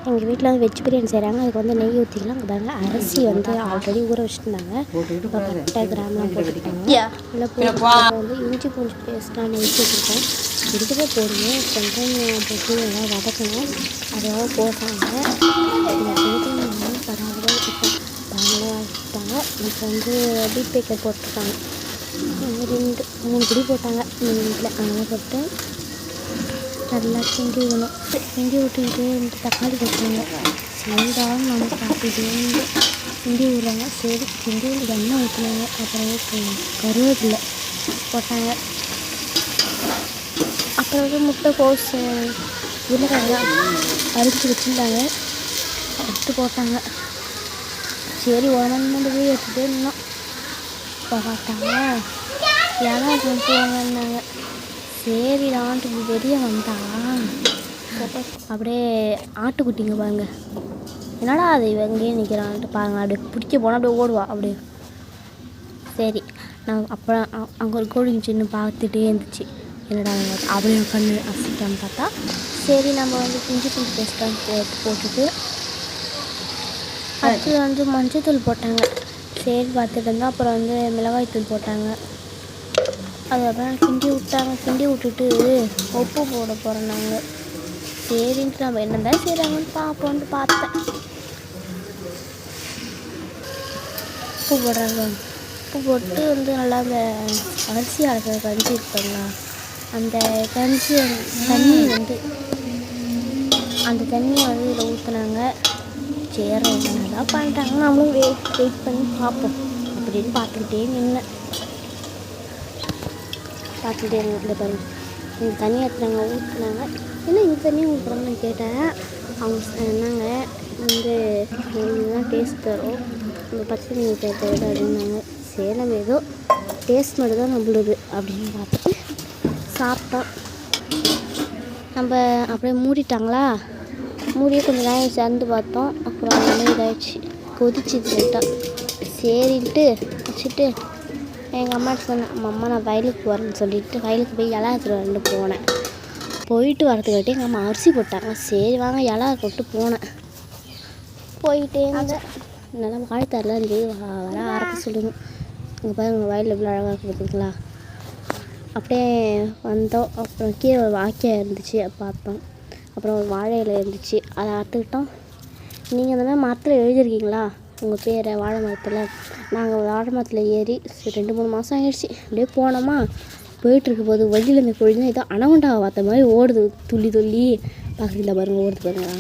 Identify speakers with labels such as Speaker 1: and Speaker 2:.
Speaker 1: எங்கள் வீட்டில் வந்து வெஜ் பிரியாணி செய்கிறாங்க. அதுக்கு வந்து நெய் ஊற்றிக்கலாம். அங்கே பாருங்க அரிசி வந்து ஆல்ரெடி ஊற வச்சுருந்தாங்க. இப்போ பட்டை கிராம்லாம் போட்டுருக்காங்க. இல்லை போட்டு வந்து இஞ்சி பூண்டு பேஸ்ட்லாம் நெய்ச்சி வச்சுருக்கோம். இதுவே போடுங்க. வெங்காயம் போட்டு எல்லாம் வதக்கணும். அதெல்லாம் போட்டாங்க. பரவாயில்ல இப்போ பரவாயில்ல வச்சுட்டாங்க. இப்போ வந்து பீட் பேக்கர் போட்டிருக்காங்க. 2-3 பிடி போட்டாங்க எங்கள் வீட்டில். அதெல்லாம் போட்டு நல்லா கிண்டி விடணும். கிண்டி விட்டுக்கிட்டு தக்காளி போட்டுருவாங்க. சரிதான் நம்ம பார்த்துட்டு கிண்டி விடுறாங்க. சரி கிண்டி விட்டு எண்ணெய் ஊற்றினாங்க. அப்புறம் கருவேப்பிலை போட்டாங்க. அப்புறம் வந்து முட்டைக்கோஸ் உருளைக்கிழங்கு அரிச்சு வச்சுருந்தாங்க. எடுத்து போட்டாங்க. சரி உடனே போய் எடுத்துகிட்டே இருந்தோம். இப்போ பார்த்தாங்க யாரும் கொண்டு வாங்கினாங்க. சரிடான்ட்டு வெளியே வந்தான். அப்படியே ஆட்டுக்குட்டிங்க பாருங்க. என்னடா அது இவங்கேயே நிற்கிறான்ட்டு பாருங்கள். அப்படியே பிடிக்க போனால் அப்படியே ஓடுவா அப்படியே. சரி நான் அப்புறம் அங்கே ஒரு கோழி சின்ன பார்த்துட்டே இருந்துச்சு. என்னடா அப்படியே கண்ணு அசிக்கான்னு பார்த்தா சரி நம்ம வந்து இஞ்சி பூண்டு பேஸ்ட்லாம் போட்டுட்டு அடுத்து வந்து மஞ்சள் போட்டாங்க. சரி பார்த்துட்டு இருந்தால் அப்புறம் வந்து மிளகாய் தூள் போட்டாங்க. அதுக்கப்புறம் கிண்டி விட்டாங்க. கிண்டி விட்டுட்டு உப்பு போட போகிறோம் நாங்கள். சரின்ட்டு நம்ம என்ன தான் செய்கிறாங்கன்னு பார்ப்போன்ட்டு பார்த்தேன். உப்பு போடுறாங்க. உப்பு போட்டு வந்து நல்லா அந்த அரிசி அரைக்கிற கஞ்சி இருப்பாங்களா, அந்த கஞ்சி தண்ணி வந்து அந்த தண்ணியை வந்து இதில் ஊற்றுனாங்க. சரி என்னதான் பண்ணிட்டாங்க. நம்மளும் வெயிட் பண்ணி பார்ப்போம் அப்படின்னு பார்த்துக்கிட்டே நின்னேன். பார்த்துட்டே இருந்த பாருங்க இந்த தண்ணி எடுத்துனாங்க ஊற்றுனாங்க. என்ன இந்த தண்ணி ஊற்றுறோம்னு கேட்டேன். அவங்க என்னங்க வந்து இதுதான் டேஸ்ட் தரும், இந்த பச்சை தண்ணி தேவை அப்படின்னாங்க. சரி நம்ம ஏதோ டேஸ்ட் மட்டும் தான் நம்மளுது அப்படின்னு பார்த்துட்டு சாப்பிட்டோம். நம்ம அப்படியே மூடிட்டாங்களா, மூடியே கொஞ்சம் நேரம் சேர்ந்து பார்த்தோம். அப்புறம் வந்து இதாகிடுச்சு, கொதிச்சு லைட்டாக. சரின்ட்டு வச்சுட்டு எங்கள் அம்மாட்ட சொன்னேன், அம்மா நான் வயலுக்கு வரேன்னு சொல்லிவிட்டு வயலுக்கு போய் இலை எடுத்துகிட்டு போனேன். போயிட்டு வரதுக்காட்டி எங்கள் அம்மா அரிசி போட்டாங்க. சரி வாங்க இலை கொட்டு போனேன். போயிட்டே இருந்தேன். நல்லா வாழ்த்தாரில் இருக்குது வர ஆரம்பிச்சு சொல்லுங்க. இங்கே பாருங்க வயலில் எவ்வளோ அழகாக இருக்குது பார்த்தீங்களா. அப்படியே வந்தோம். அப்புறம் கீழே ஒரு வாய்க்கால் இருந்துச்சு பார்த்தோம். அப்புறம் ஒரு வாழை இலை இருந்துச்சு, அதை அறுத்துக்கிட்டோம். நீங்கள் இந்த மாதிரி மரத்தில் எழுதியிருக்கீங்களா உங்கள் பேரை வாழை மரத்தில்? நாங்கள் வாழை மரத்தில் ஏறி 2-3 மாதம் ஆகிடுச்சு. அப்படியே போனோமா, போயிட்டுருக்க போது வழியில் இந்த கோழி தான் ஏதோ அணவண்டாவை பார்த்த மாதிரி ஓடுது. துள்ளி துள்ளி பார்க்குறீங்களா பாருங்கள், ஓடுது பாருங்களா.